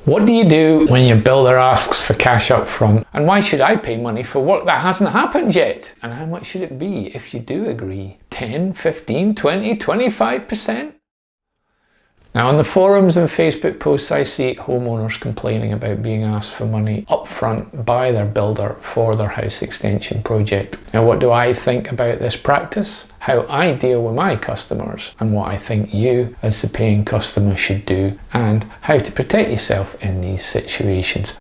What do you do when your builder asks for cash up front? And why should I pay money for work that hasn't happened yet? And how much should it be if you do agree? 10, 15, 20, 25%? Now, on the forums and Facebook posts, I see homeowners complaining about being asked for money upfront by their builder for their house extension project. Now, what do I think about this practice? How I deal with my customers, and what I think you as the paying customer should do, and how to protect yourself in these situations.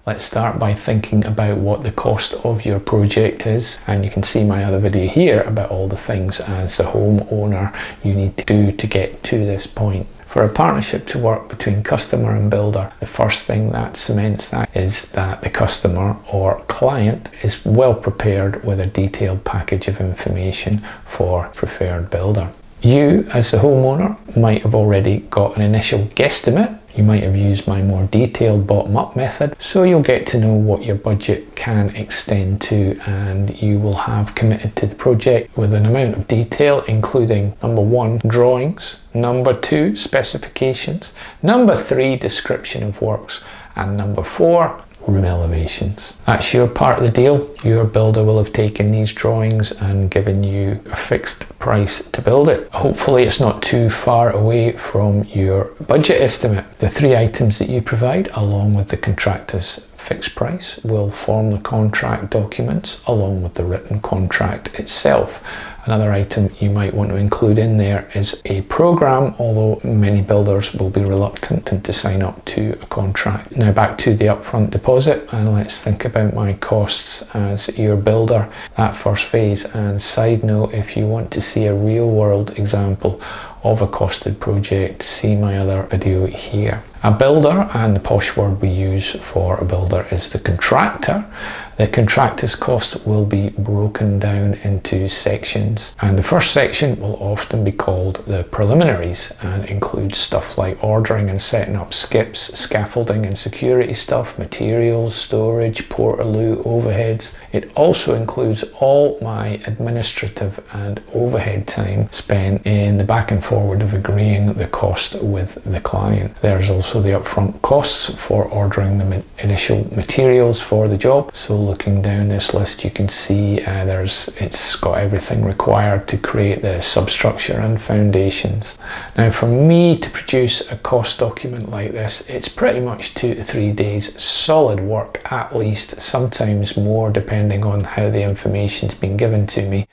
Let's start by thinking about what the cost of your project is, and you can see my other video here about all the things as a homeowner you need to do to get to this point. For a partnership to work between customer and builder, the first thing that cements that is that the customer or client is well prepared with a detailed package of information for preferred builder. You as the homeowner might have already got an initial guesstimate. You might have used my more detailed bottom-up method, so you'll get to know what your budget can extend to, and you will have committed to the project with an amount of detail, including number 1, drawings, number 2, specifications, number 3, description of works, and number 4, room elevations. That's your part of the deal. Your builder will have taken these drawings and given you a fixed price to build it. Hopefully it's not too far away from your budget estimate. The 3 items that you provide, along with the contractor's fixed price, will form the contract documents along with the written contract itself. Another item you might want to include in there is a program, although many builders will be reluctant to sign up to a contract. Now back to the upfront deposit, and let's think about my costs as your builder, that first phase. And side note, if you want to see a real world example of a costed project, see my other video here. A builder, and the posh word we use for a builder is the contractor. The contractor's cost will be broken down into sections, and the first section will often be called the preliminaries and includes stuff like ordering and setting up skips, scaffolding and security stuff, materials, storage, portaloo, overheads. It also includes all my administrative and overhead time spent in the back and forward of agreeing the cost with the client. There's also the upfront costs for ordering the initial materials for the job. So looking down this list, you can see it's got everything required to create the substructure and foundations. Now, for me to produce a cost document like this, it's pretty much 2 to 3 days solid work at least, sometimes more depending on how the information's been given to me.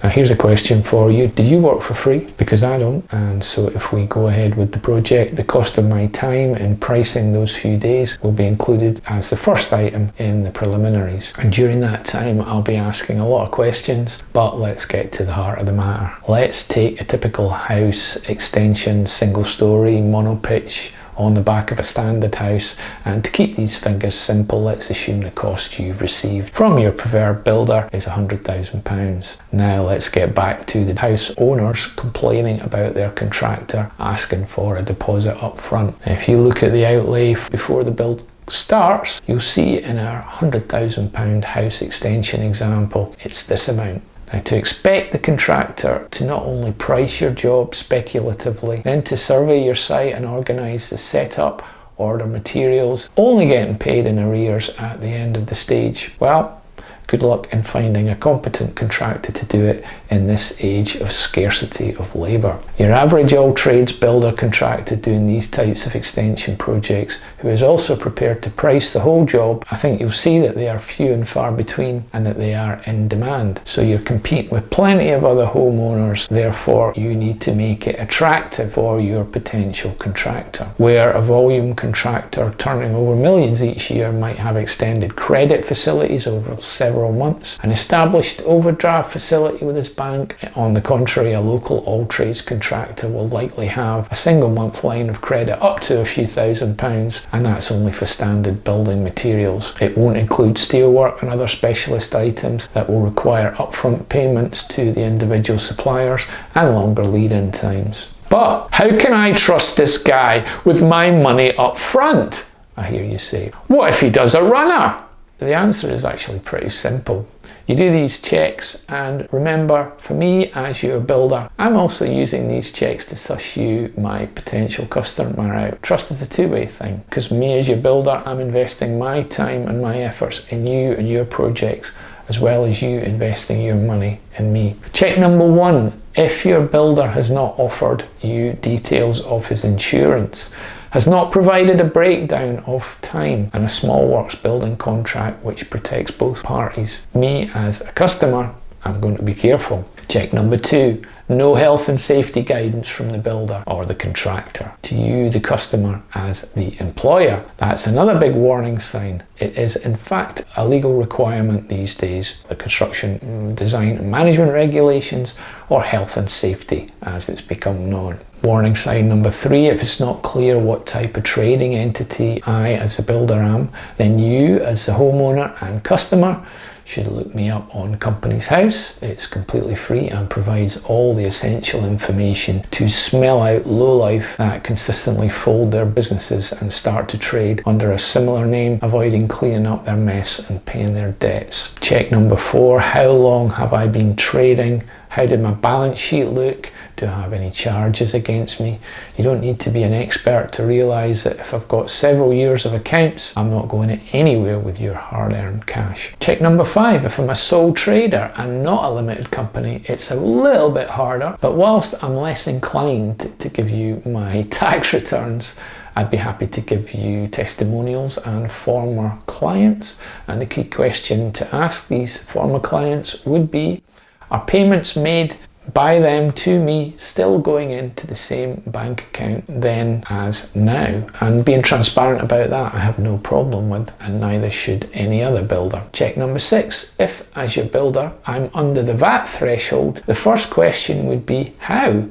Now here's a question for you. Do you work for free? Because I don't. And so if we go ahead with the project, the cost of my time in pricing those few days will be included as the first item in the preliminaries. And during that time, I'll be asking a lot of questions, but let's get to the heart of the matter. Let's take a typical house extension, single story, mono pitch, on the back of a standard house, and to keep these figures simple, let's assume the cost you've received from your preferred builder is £100,000. Now let's get back to the house owners complaining about their contractor asking for a deposit up front. If you look at the outlay before the build starts, you'll see in our £100,000 house extension example, it's this amount. Now, to expect the contractor to not only price your job speculatively, then to survey your site and organise the setup, order materials, only getting paid in arrears at the end of the stage, well, good luck in finding a competent contractor to do it in this age of scarcity of labour. Your average all trades builder contractor doing these types of extension projects, who is also prepared to price the whole job, I think you'll see that they are few and far between and that they are in demand. So you're competing with plenty of other homeowners, therefore you need to make it attractive for your potential contractor. Where a volume contractor turning over millions each year might have extended credit facilities over several months, an established overdraft facility with his bank. On the contrary, a local all trades contractor will likely have a single month line of credit up to a few £1,000s, and that's only for standard building materials. It won't include steelwork and other specialist items that will require upfront payments to the individual suppliers and longer lead-in times. But how can I trust this guy with my money up front? I hear you say. What if he does a runner? The answer is actually pretty simple. You do these checks, and remember, for me as your builder, I'm also using these checks to suss you, my potential customer, out. Trust is a two-way thing, because me as your builder, I'm investing my time and my efforts in you and your projects, as well as you investing your money in me. Check number 1, if your builder has not offered you details of his insurance, has not provided a breakdown of time and a small works building contract which protects both parties. Me as a customer, I'm going to be careful. Check number 2, no health and safety guidance from the builder or the contractor to you, the customer, as the employer. That's another big warning sign. It is in fact a legal requirement these days, the construction design and management regulations, or health and safety as it's become known. Warning sign number 3, if it's not clear what type of trading entity I as a builder am, then you as the homeowner and customer should look me up on Companies House. It's completely free and provides all the essential information to smell out lowlife that consistently fold their businesses and start to trade under a similar name, avoiding cleaning up their mess and paying their debts. Check number 4, how long have I been trading? How did my balance sheet look? Do I have any charges against me? You don't need to be an expert to realise that if I've got several years of accounts, I'm not going anywhere with your hard-earned cash. Check number 5, if I'm a sole trader and not a limited company, it's a little bit harder, but whilst I'm less inclined to give you my tax returns, I'd be happy to give you testimonials and former clients. And the key question to ask these former clients would be, are payments made by them to me still going into the same bank account then as now? And being transparent about that, I have no problem with, and neither should any other builder. Check number 6, if as your builder I'm under the VAT threshold, the first question would be how?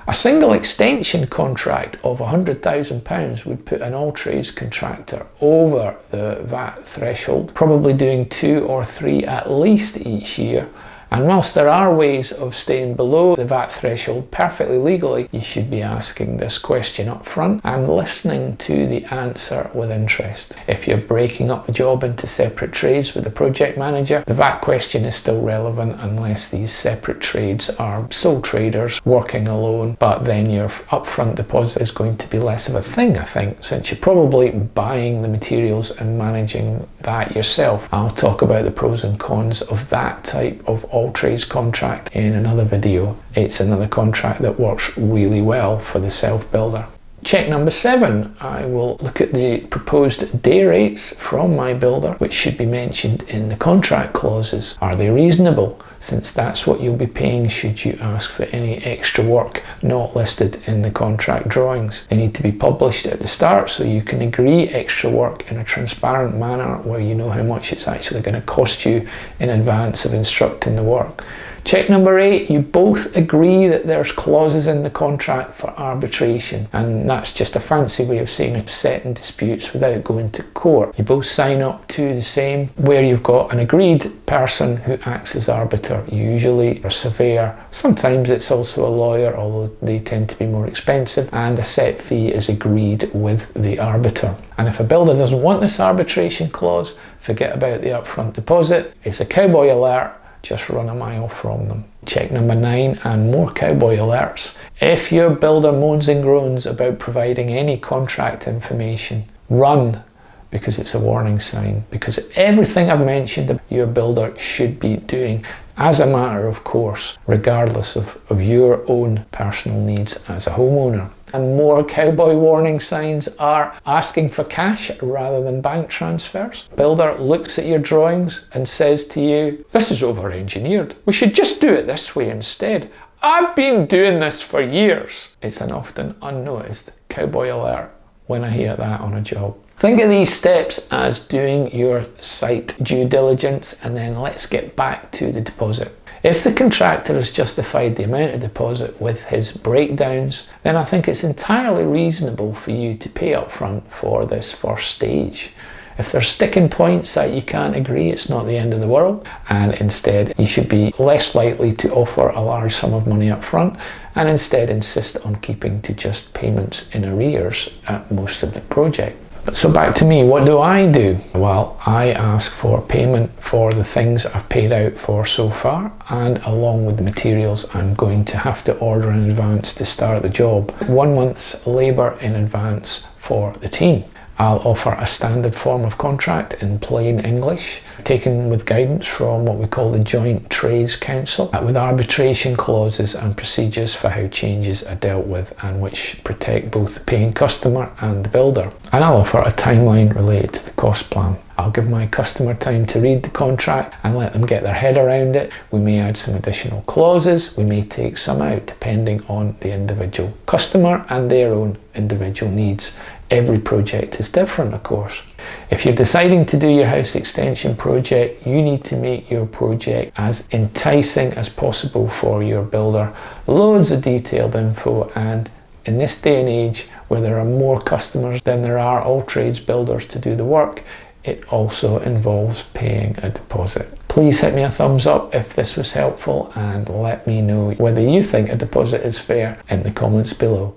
A single extension contract of £100,000 would put an all trades contractor over the VAT threshold, probably doing 2 or 3 at least each year. And whilst there are ways of staying below the VAT threshold perfectly legally, you should be asking this question up front and listening to the answer with interest. If you're breaking up the job into separate trades with the project manager, the VAT question is still relevant unless these separate trades are sole traders working alone, but then your upfront deposit is going to be less of a thing, I think, since you're probably buying the materials and managing that yourself. I'll talk about the pros and cons of that type of all trades contract in another video. It's another contract that works really well for the self-builder. Check number 7, I will look at the proposed day rates from my builder, which should be mentioned in the contract clauses. Are they reasonable? Since that's what you'll be paying should you ask for any extra work not listed in the contract drawings. They need to be published at the start so you can agree extra work in a transparent manner where you know how much it's actually going to cost you in advance of instructing the work. Check number 8, you both agree that there's clauses in the contract for arbitration, and that's just a fancy way of saying setting disputes without going to court. You both sign up to the same, where you've got an agreed person who acts as arbiter, usually a surveyor. Sometimes it's also a lawyer, although they tend to be more expensive, and a set fee is agreed with the arbiter. And if a builder doesn't want this arbitration clause, forget about the upfront deposit. It's a cowboy alert. Just run a mile from them. Check number 9, and more cowboy alerts. If your builder moans and groans about providing any contract information, run, because it's a warning sign. Because everything I've mentioned your builder should be doing as a matter of course, regardless of your own personal needs as a homeowner. And more cowboy warning signs are asking for cash rather than bank transfers. Builder looks at your drawings and says to you, this is over-engineered. We should just do it this way instead. I've been doing this for years. It's an often unnoticed cowboy alert when I hear that on a job. Think of these steps as doing your site due diligence, and then let's get back to the deposit. If the contractor has justified the amount of deposit with his breakdowns, then I think it's entirely reasonable for you to pay up front for this first stage. If there's sticking points that you can't agree, it's not the end of the world, and instead you should be less likely to offer a large sum of money up front and instead insist on keeping to just payments in arrears at most of the project. So back to me, what do I do? Well, I ask for payment for the things I've paid out for so far, and along with the materials I'm going to have to order in advance to start the job. 1 month's labour in advance for the team. I'll offer a standard form of contract in plain English, taken with guidance from what we call the Joint Trades Council, with arbitration clauses and procedures for how changes are dealt with and which protect both the paying customer and the builder. And I'll offer a timeline related to the cost plan. I'll give my customer time to read the contract and let them get their head around it. We may add some additional clauses, we may take some out depending on the individual customer and their own individual needs. Every project is different, of course. If you're deciding to do your house extension project, you need to make your project as enticing as possible for your builder. Loads of detailed info, and in this day and age where there are more customers than there are all trades builders to do the work, it also involves paying a deposit. Please hit me a thumbs up if this was helpful, and let me know whether you think a deposit is fair in the comments below.